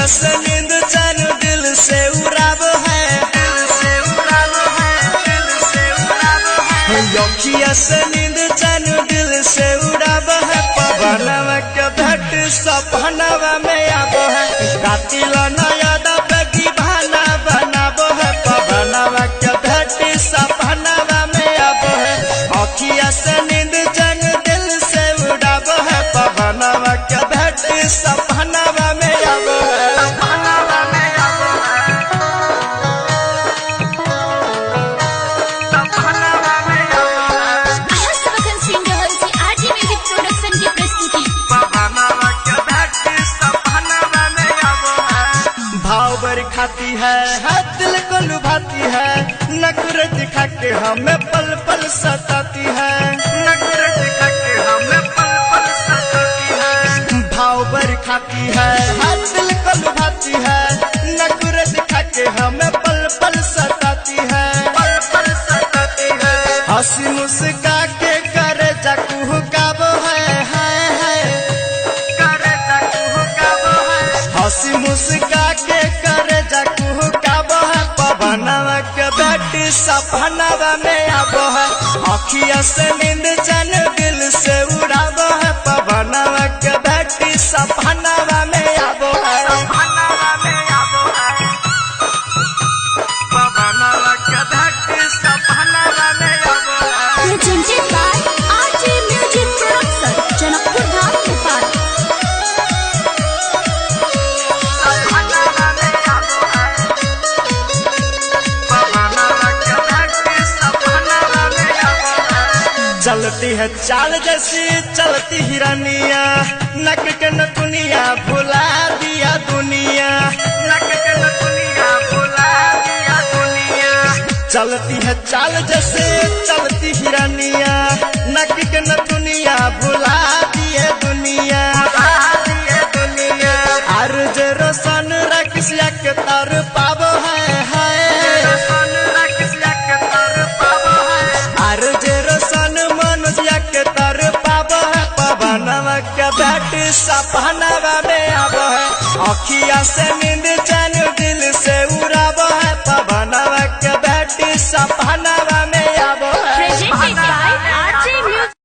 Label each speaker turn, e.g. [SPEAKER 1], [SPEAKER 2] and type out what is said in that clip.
[SPEAKER 1] अखिया से नींद चैन दिल से उड़ाब है, अखिया से नींद चैन दिल से उड़ाब है। पवनवा के भेंट सपनवा में आब है, कातिल नयन बेगी भाना बनाब है। पवनवा के भेंट सपनवा में आब है, अखिया से नींद चैन दिल से उड़ाब है। पवनवा के भेंट सपनवा में आब है। खाती है दिल को लुभाती है, नखरे दिखा के हमें पल पल सताती है, नखरे दिखा के हमें पल पल सताती है। भाव भर खाती है दिल को लुभाती है, नखरे दिखा के हमें पल पल सताती है, पल पल सताती है। हंसी मुस्का के करे जाकू काबो है, करे जाकू काबो है। हंसी मुस्का के करे जाकू काबो है। पवनवा के भेंट सपनवा में आब है, अखिया से नींद चैन दिल से उड़ाब है। पवनवा के भेंट सपनवा में आब है, सपनवा में आब है। पवनवा के भेंट सपनवा में आब है।
[SPEAKER 2] Presented by RJ Music Production, Janakpur Dham Nepal.
[SPEAKER 1] चलती है चाल जैसी चलती हिरनिया, नक के नथुनिया भुला दिया दुनिया, नक के नथुनिया भुला दिया दुनिया। चलती है चाल जैसे चलती हिरनिया, नक के नथुनिया भुला दिए दुनिया, भुला दिए दुनिया। अर्ज रोशन रखसिया के तर पाबो है, रोशन रखसिया के तर पाबो है। अर्ज रोशन मनुष्य के तर पाबो है। पवनवा के भेंट सपनवा में आब है, अखिया से नींद चैन